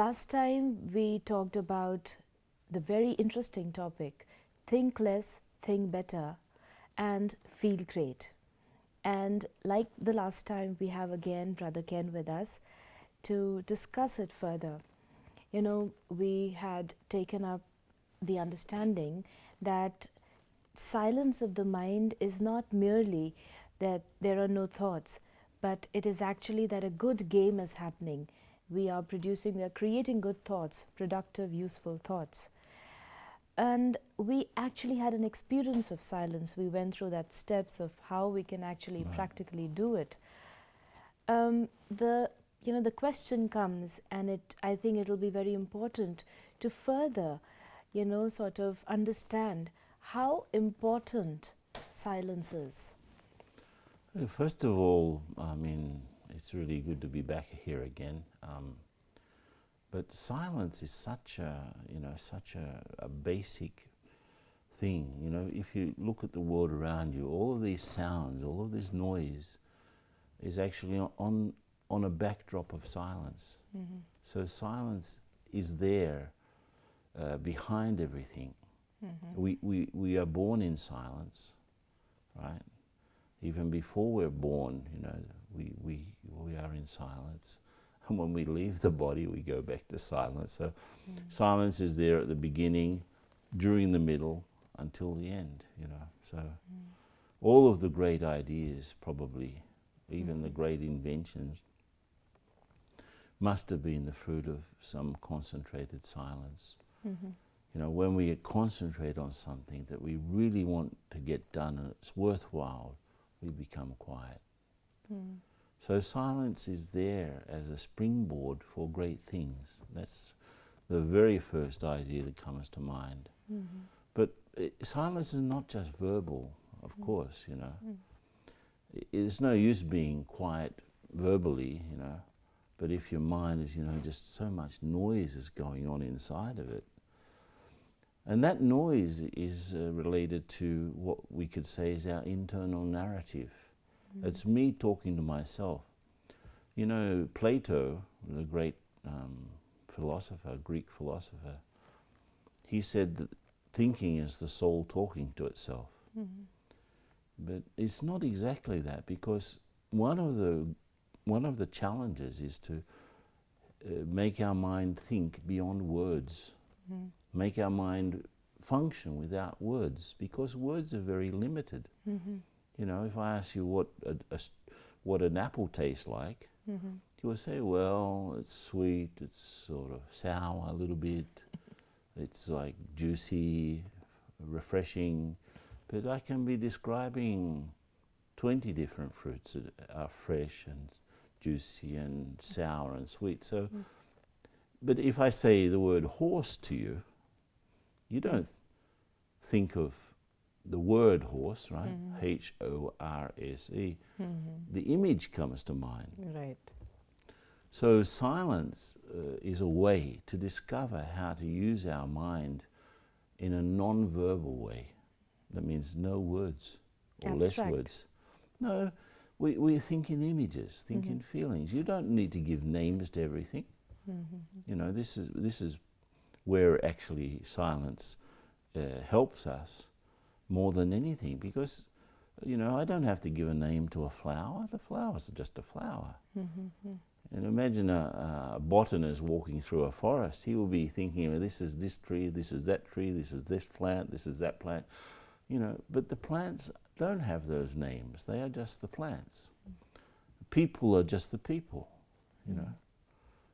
last time we talked about the very interesting topic, think less, think better, and feel great. And like the last time, we have again Brother Ken with us to discuss it further. You know, we had taken up the understanding that silence of the mind is not merely that there are no thoughts, but it is actually that a good game is happening. We are creating good thoughts, productive, useful thoughts. And we actually had an experience of silence. We went through that steps of how we can actually practically do it. The question comes, and I think it'll be very important to further, sort of understand how important silence is. First of all, it's really good to be back here again. But silence is such a basic thing. You know, if you look at the world around you, all of these sounds, all of this noise is actually on a backdrop of silence. Mm-hmm. So silence is there behind everything. Mm-hmm. We are born in silence, right? Even before we're born, we are in silence. And when we leave the body, we go back to silence. So silence is there at the beginning, during the middle, until the end, So all of the great ideas, probably, even the great inventions, must have been the fruit of some concentrated silence. Mm-hmm. When we concentrate on something that we really want to get done and it's worthwhile, we become quiet. So silence is there as a springboard for great things. That's the very first idea that comes to mind. Mm-hmm. But silence is not just verbal, of course, It's no use being quiet verbally, but if your mind is, just so much noise is going on inside of it. And that noise is related to what we could say is our internal narrative. It's me talking to myself. Plato, the great Greek philosopher, he said that thinking is the soul talking to itself. Mm-hmm. But it's not exactly that, because one of the challenges is to make our mind think beyond words, make our mind function without words, because words are very limited. Mm-hmm. If I ask you what an apple tastes like, you will say, well, it's sweet, it's sort of sour a little bit, it's like juicy, refreshing, but I can be describing 20 different fruits that are fresh and juicy and sour and sweet. So, but if I say the word horse to you, you don't think of the word horse, right? H-O-R-S-E. The image comes to mind. Right. So silence is a way to discover how to use our mind in a non-verbal way. That means no words or Abstract. less words. No, we think in images, think in feelings. You don't need to give names to everything. This is where actually silence helps us more than anything, because I don't have to give a name to a flower. The flower's just a flower. And imagine a botanist walking through a forest. He will be thinking, this is this tree, this is that tree, this is this plant, this is that plant. But the plants don't have those names. They are just the plants. People are just the people,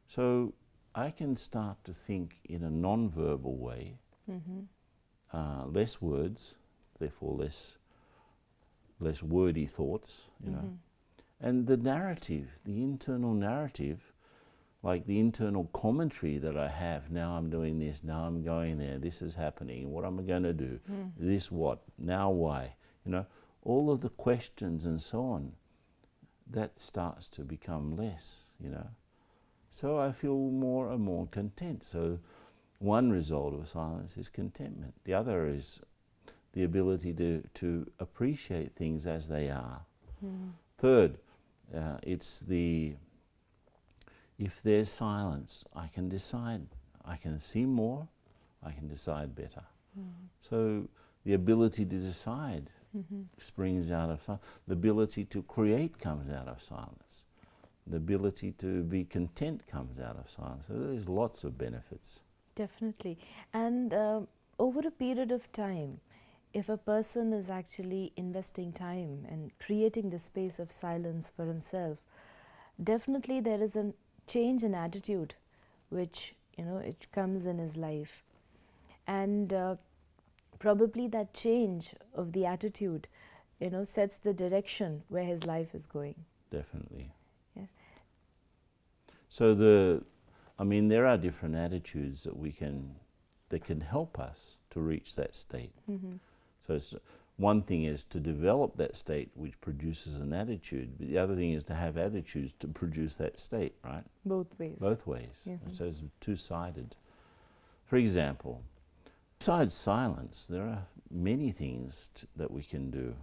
So I can start to think in a non-verbal way, less words, therefore less wordy thoughts, And the narrative, the internal narrative, like the internal commentary that I have, now I'm doing this, now I'm going there, this is happening, what am I going to do, this what, now why, all of the questions and so on, that starts to become less, So I feel more and more content. So one result of silence is contentment. The other is the ability to appreciate things as they are. Third, it's the if there's silence, I can decide. I can see more, I can decide better. So the ability to decide springs out of silence. The ability to create comes out of silence. The ability to be content comes out of silence. So there's lots of benefits. Definitely. And over a period of time, if a person is actually investing time and creating the space of silence for himself, definitely there is a change in attitude which, it comes in his life. And probably that change of the attitude, sets the direction where his life is going. Definitely. Yes. So there are different attitudes that can help us to reach that state. So one thing is to develop that state which produces an attitude, but the other thing is to have attitudes to produce that state, right? Both ways. Both ways. So it's two-sided. For example, besides silence, there are many things that we can do.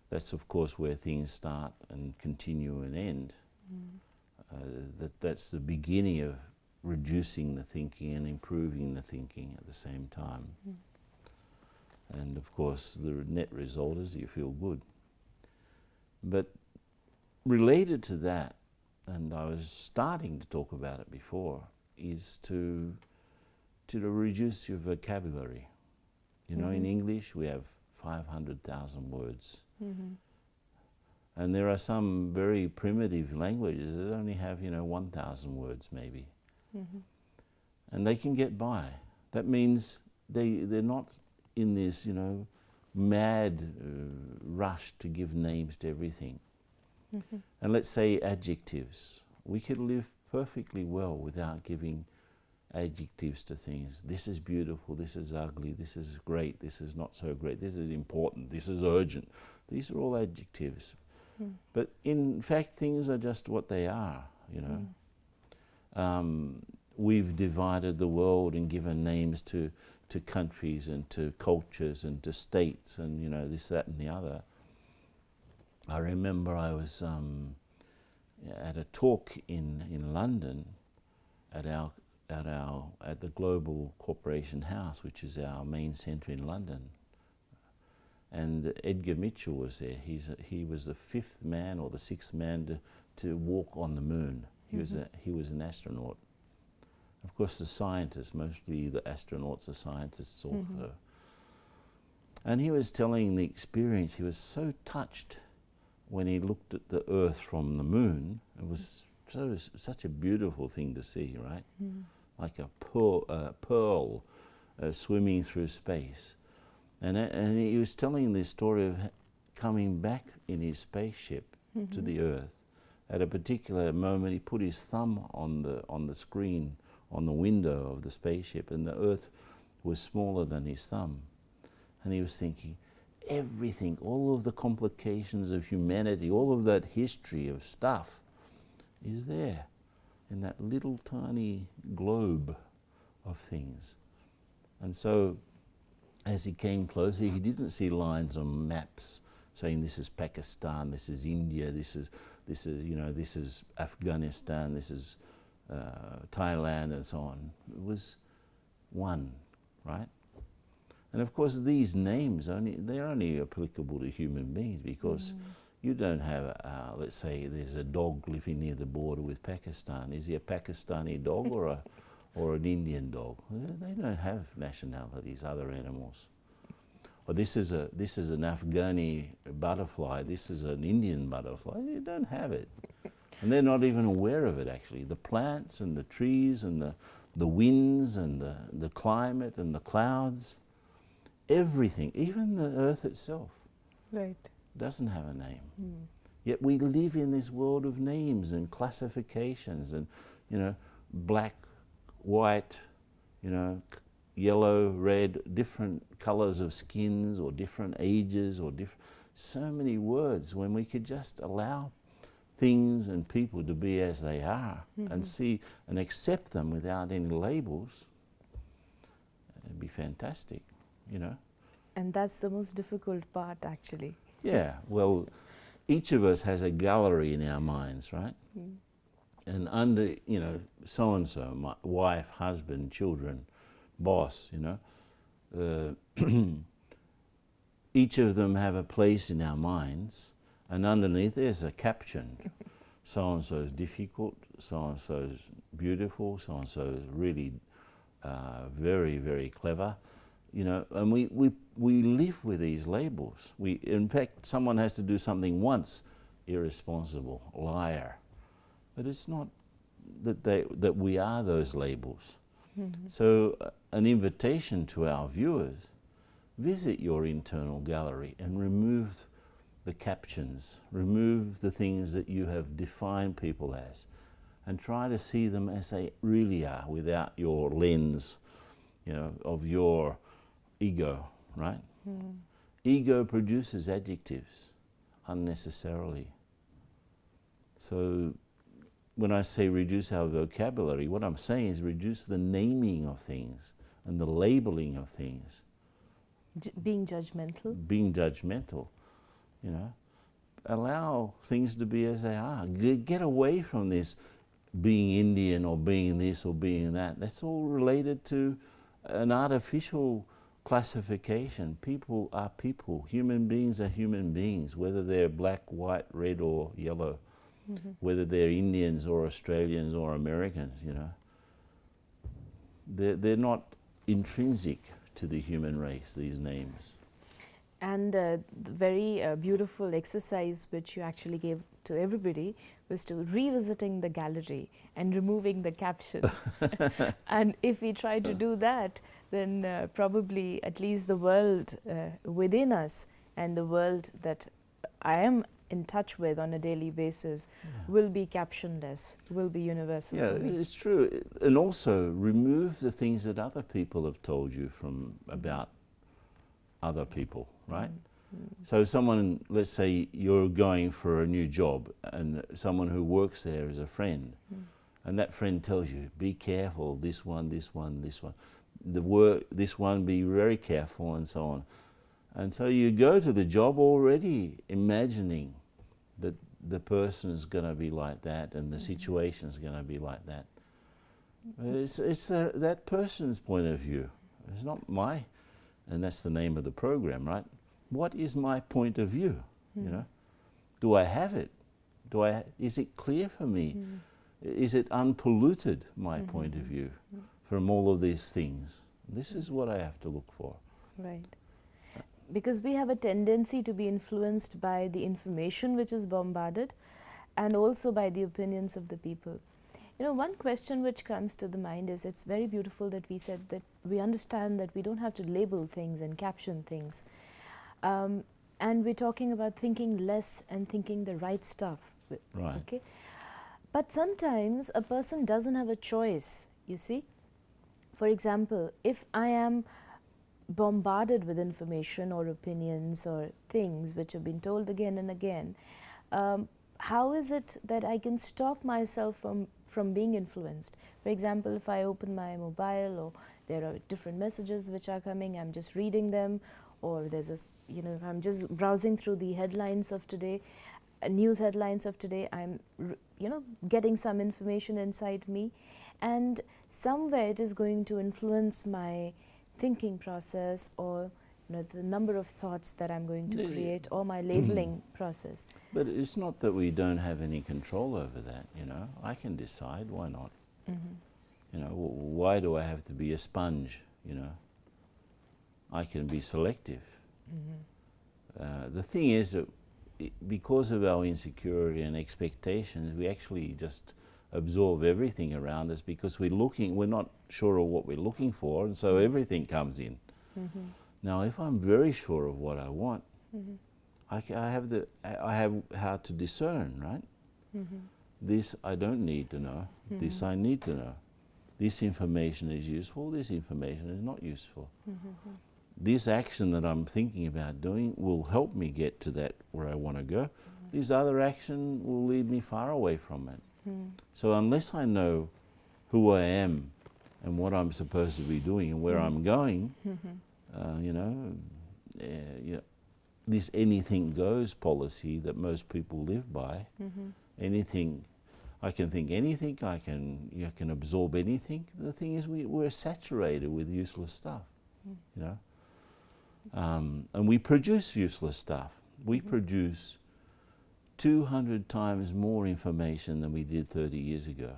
That's of course where things start and continue and end. That's the beginning of reducing the thinking and improving the thinking at the same time. And of course the net result is you feel good. But related to that, and I was starting to talk about it before, is to reduce your vocabulary. In English we have 500,000 words. And there are some very primitive languages that only have, 1,000 words maybe. And they can get by. That means they're not in this, mad rush to give names to everything. And let's say adjectives. We could live perfectly well without giving adjectives to things. This is beautiful, this is ugly, this is great, this is not so great, this is important, this is urgent. These are all adjectives. But in fact, things are just what they are, We've divided the world and given names to countries and to cultures and to states and, this, that and the other. I remember I was at a talk in London at the Global Corporation House, which is our main centre in London. And Edgar Mitchell was there. He was the fifth man or the sixth man to walk on the moon. He was an astronaut. Of course, the scientists, mostly the astronauts are scientists also. And he was telling the experience. He was so touched when he looked at the Earth from the moon. It was such a beautiful thing to see, right? Like a pearl swimming through space. And he was telling the story of coming back in his spaceship to the Earth. At a particular moment, he put his thumb on the screen, on the window of the spaceship, and the Earth was smaller than his thumb. And he was thinking, everything, all of the complications of humanity, all of that history of stuff is there in that little tiny globe of things. And so as he came closer, he didn't see lines on maps saying this is Pakistan, this is India, this is Afghanistan, this is Thailand, and so on. It was one, right? And of course, these names they're only applicable to human beings because you don't have, let's say, there's a dog living near the border with Pakistan. Is he a Pakistani dog or an Indian dog? They don't have nationalities, other animals. Or this is an Afghani butterfly, this is an Indian butterfly. You don't have it. And they're not even aware of it, actually. The plants and the trees and the winds and the climate and the clouds, everything, even the earth itself, doesn't have a name. Yet we live in this world of names and classifications and, black, white, yellow, red, different colors of skins or different ages or so many words, when we could just allow things and people to be as they are and see and accept them without any labels. It'd be fantastic, And that's the most difficult part, actually. Yeah, well, each of us has a gallery in our minds, right? and under, you know, so and so, my wife, husband, children, boss, you know, each of them have a place in our minds, and underneath there's a caption. So and so is difficult, so and so is beautiful, so and so is really very, very clever, you know, and we live with these labels. In fact, someone has to do something once, irresponsible, liar, but it's not that we are those labels. Mm-hmm. So an invitation to our viewers: visit your internal gallery and remove the captions, remove the things that you have defined people as, and try to see them as they really are, without your lens, you know, of your ego, right? Mm. Ego produces adjectives unnecessarily. So when I say reduce our vocabulary, what I'm saying is reduce the naming of things and the labeling of things. Being judgmental. Being judgmental, you know. Allow things to be as they are. Get away from this being Indian or being this or being that. That's all related to an artificial classification. People are people. Human beings are human beings, whether they're black, white, red or yellow, Mm-hmm. whether they're Indians or Australians or Americans, you know. They're not intrinsic to the human race, these names. And the very beautiful exercise which you actually gave to everybody was to revisiting the gallery and removing the caption. And if we try to do that, then probably at least the world within us and the world that I am in touch with on a daily basis will be captionless, will be universal Yeah, for me. it's true. And also remove the things that other people have told you from about other people, right? So someone, let's say you're going for a new job and someone who works there is a friend, and that friend tells you, be careful, this one, this one, this one. This one, be very careful, and so on. And so you go to the job already imagining that the person is going to be like that and the situation is going to be like that. It's that person's point of view. It's not my, and that's the name of the program, right? What is my point of view? You know, do I have it? Is it clear for me? Is it unpolluted, my point of view, from all of these things? This is what I have to look for. Right. Because we have a tendency to be influenced by the information which is bombarded and also by the opinions of the people. You know, one question which comes to the mind is, it's very beautiful that we said that we understand that we don't have to label things and caption things. And we're talking about thinking less and thinking the right stuff. Right. Okay? But sometimes a person doesn't have a choice, you see. For example, if I am bombarded with information or opinions or things which have been told again and again, how is it that I can stop myself from being influenced? For example, if I open my mobile or there are different messages which are coming, I'm just reading them, or there's a, you know, if I'm just browsing through the headlines of today, news headlines of today, I'm, you know, getting some information inside me, and somewhere it is going to influence my thinking process, or you know, the number of thoughts that I'm going to create, or my labeling process. But it's not that we don't have any control over that, you know. I can decide, why not? You know, why do I have to be a sponge, you know? I can be selective. The thing is that because of our insecurity and expectations, we actually just absorb everything around us because we're not sure of what we're looking for, and so everything comes in. Now, if I'm very sure of what I want, I have how to discern, right? This I don't need to know. This I need to know. This information is useful. This information is not useful. This action that I'm thinking about doing will help me get to that where I want to go. This other action will lead me far away from it. So unless I know who I am and what I'm supposed to be doing and where I'm going, you know, this anything goes policy that most people live by, anything, I can think anything, I can absorb anything. The thing is, we're saturated with useless stuff, you know. And we produce useless stuff. We produce 200 times more information than we did 30 years ago,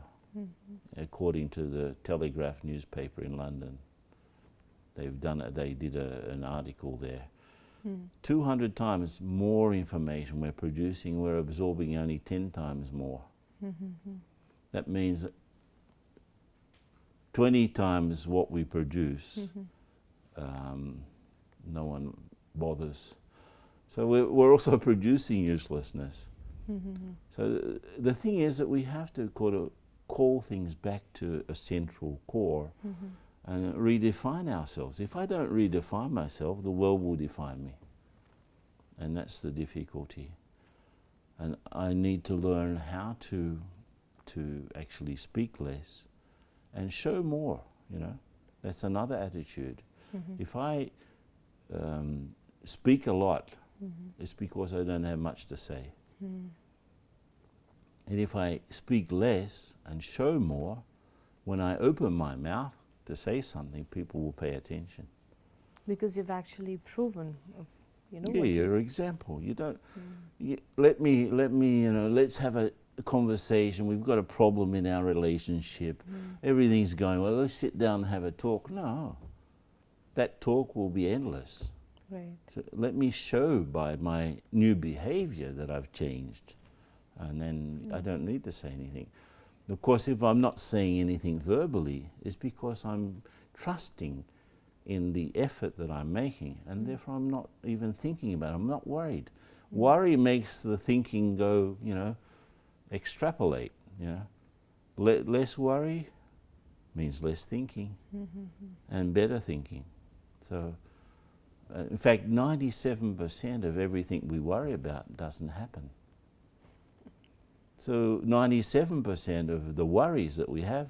according to the Telegraph newspaper in London. They did an article there. 200 times more information we're producing, we're absorbing only 10 times more. That means 20 times what we produce, no one bothers. So we're also producing uselessness. So the thing is that we have to call things back to a central core and redefine ourselves. If I don't redefine myself, the world will define me. And that's the difficulty. And I need to learn how to actually speak less and show more, you know. That's another attitude. If I speak a lot, it's because I don't have much to say. And if I speak less and show more, when I open my mouth to say something, people will pay attention. Because you've actually proven, you know. Yeah, your example. You don't. Let me. You know. Let's have a conversation. We've got a problem in our relationship. Everything's going well. Let's sit down and have a talk. No, that talk will be endless. Right. So let me show by my new behavior that I've changed, and then I don't need to say anything. Of course, if I'm not saying anything verbally, it's because I'm trusting in the effort that I'm making, and therefore I'm not even thinking about it. I'm not worried. Worry makes the thinking go, you know, extrapolate, you know. Less worry means less thinking and better thinking. So, in fact, 97% of everything we worry about doesn't happen. So 97% of the worries that we have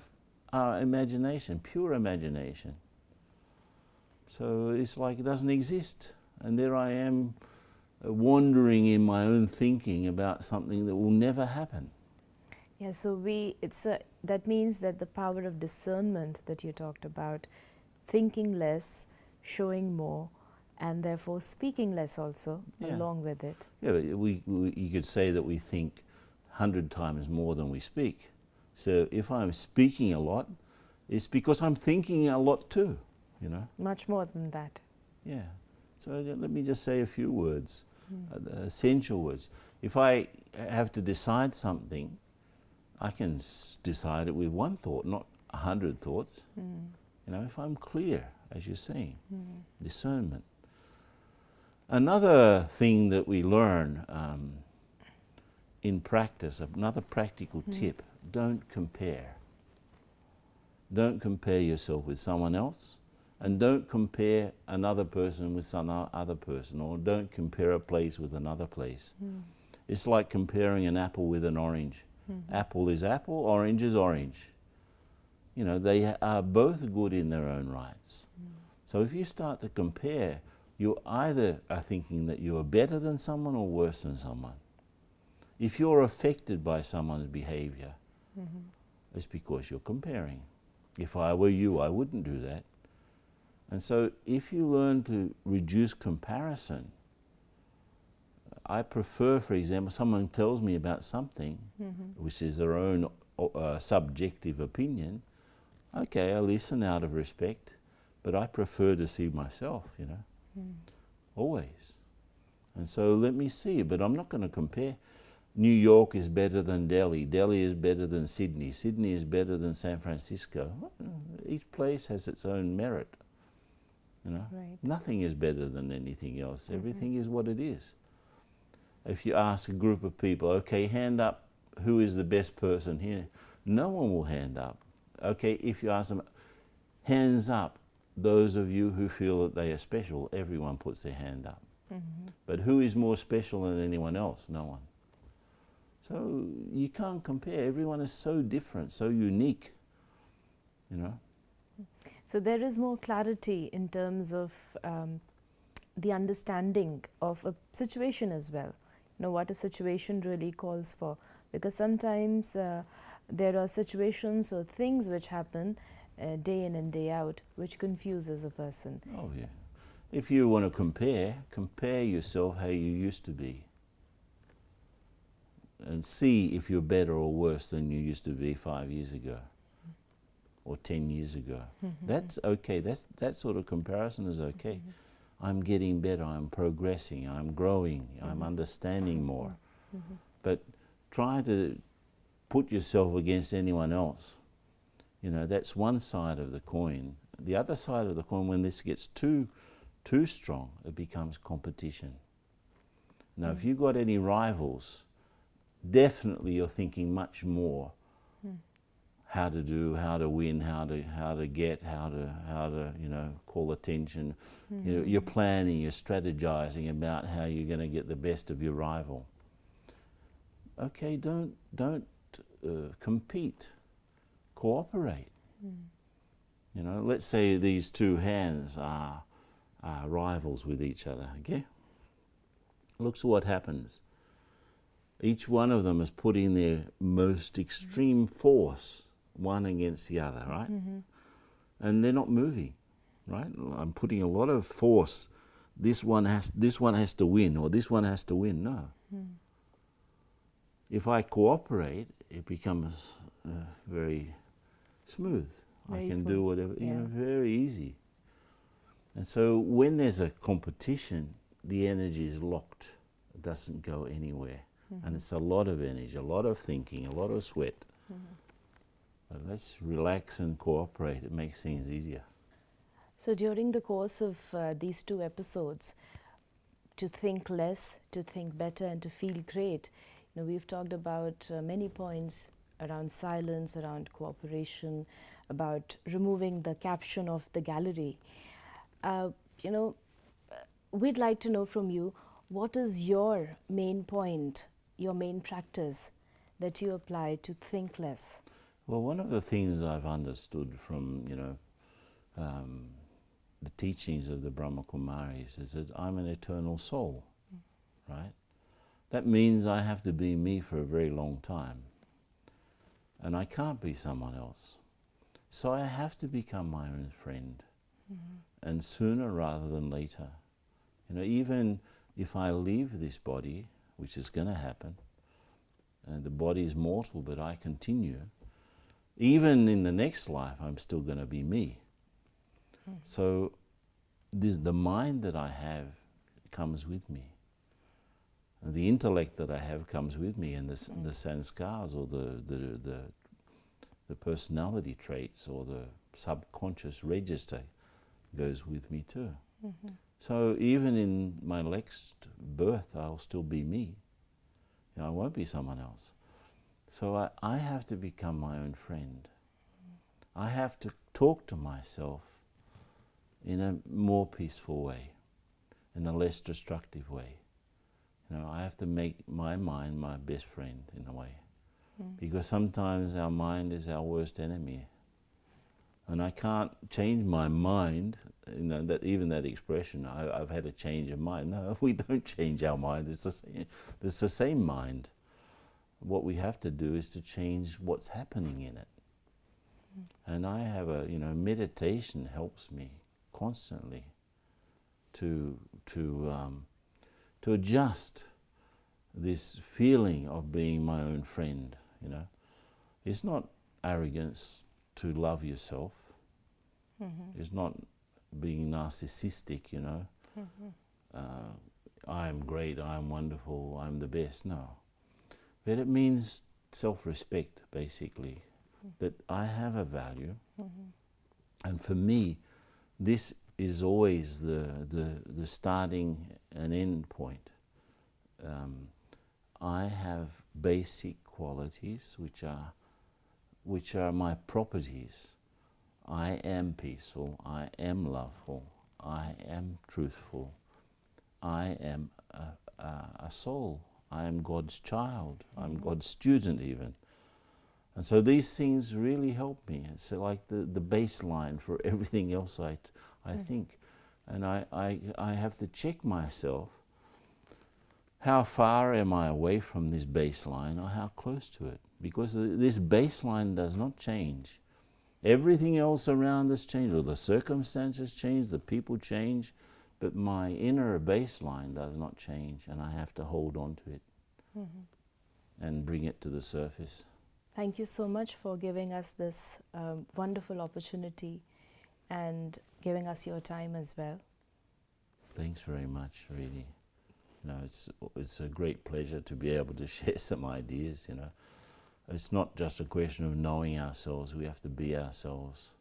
are imagination, pure imagination. So it's like it doesn't exist. And there I am wandering in my own thinking about something that will never happen. Yeah, so that means that the power of discernment that you talked about, thinking less, showing more, and therefore speaking less also along with it. Yeah, but you could say that we think 100 times more than we speak. So if I'm speaking a lot, it's because I'm thinking a lot too, you know. Much more than that. Yeah. So let me just say a few words, essential words. If I have to decide something, I can decide it with one thought, not 100 thoughts. You know, if I'm clear, as you're saying, discernment. Another thing that we learn in practice, another practical tip, don't compare. Don't compare yourself with someone else, and don't compare another person with some other person, or don't compare a place with another place. It's like comparing an apple with an orange. Apple is apple, orange is orange. You know, they are both good in their own rights. So if you start to compare, you either are thinking that you are better than someone or worse than someone. If you're affected by someone's behavior, it's because you're comparing. If I were you, I wouldn't do that. And so if you learn to reduce comparison, I prefer, for example, someone tells me about something, which is their own subjective opinion. Okay, I listen out of respect, but I prefer to see myself, you know, always. And so let me see, but I'm not going to compare. New York is better than Delhi. Delhi is better than Sydney. Sydney is better than San Francisco. Each place has its own merit, you know. Right. Nothing is better than anything else. Everything is what it is. If you ask a group of people, okay, hand up, who is the best person here? No one will hand up. Okay, if you ask them, hands up, those of you who feel that they are special, everyone puts their hand up. But who is more special than anyone else? No one. So you can't compare. Everyone is so different, so unique, you know. So there is more clarity in terms of the understanding of a situation as well. what a situation really calls for. Because sometimes there are situations or things which happen day in and day out which confuses a person. Oh yeah. If you want to compare yourself how you used to be, and see if you're better or worse than you used to be 5 years ago or 10 years ago. That's okay. That sort of comparison is okay. I'm getting better, I'm progressing, I'm growing, I'm understanding more. But try to put yourself against anyone else. That's one side of the coin. The other side of the coin, when this gets too strong, it becomes competition. Now, if you've got any rivals, definitely you're thinking much more how to do, how to win, how to get, how to call attention. You're planning, you're strategizing about how you're going to get the best of your rival. Okay, don't compete. Cooperate. Let's say these two hands are rivals with each other. Okay. Look at what happens. Each one of them is putting their most extreme force one against the other, right? And they're not moving, right? I'm putting a lot of force. This one has to win, or this one has to win. No. If I cooperate, it becomes very smooth. Very I can smooth. do whatever, Yeah. very easy. And so when there's a competition, the energy is locked. It doesn't go anywhere. And it's a lot of energy, a lot of thinking, a lot of sweat. But let's relax and cooperate. It makes things easier. So during the course of these 2 episodes, to think less, to think better, and to feel great, we've talked about many points around silence, around cooperation, about removing the caption of the gallery. We'd like to know from you, what is your main point, your main practice that you apply to think less? Well, one of the things I've understood from, the teachings of the Brahma Kumaris is that I'm an eternal soul, right? That means I have to be me for a very long time. And I can't be someone else. So I have to become my own friend. And sooner rather than later. Even if I leave this body, which is going to happen, and the body is mortal, but I continue, even in the next life, I'm still going to be me. So the mind that I have comes with me. And the intellect that I have comes with me, and the sanskars, or the personality traits, or the subconscious register goes with me too. So even in my next birth, I'll still be me. I won't be someone else. So I have to become my own friend. I have to talk to myself in a more peaceful way, in a less destructive way. I have to make my mind my best friend in a way. Because sometimes our mind is our worst enemy. And I can't change my mind, even that expression, I've had a change of mind. No, we don't change our mind. It's the same mind. What we have to do is to change what's happening in it. And I have meditation helps me constantly to adjust this feeling of being my own friend. It's not arrogance to love yourself. It's not being narcissistic, I'm great, I'm wonderful, I'm the best. No. But it means self-respect, basically, that I have a value. And for me, this is always the starting and end point. I have basic qualities which are my properties. I am peaceful, I am loveful, I am truthful, I am a soul, I am God's child, I'm God's student even. And so these things really help me. It's like the baseline for everything else I think. And I have to check myself. how far am I away from this baseline or how close to it? Because this baseline does not change. Everything else around us changes, or the circumstances change, the people change, but my inner baseline does not change, and I have to hold on to it and bring it to the surface. Thank you so much for giving us this wonderful opportunity and giving us your time as well. Thanks very much, really. You know, it's a great pleasure to be able to share some ideas, you know. It's not just a question of knowing ourselves, we have to be ourselves.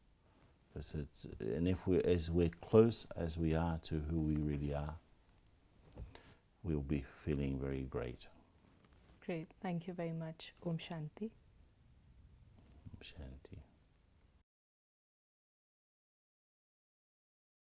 And if we're close as we are to who we really are, we'll be feeling very great. Great. Thank you very much. Om Shanti. Shanti.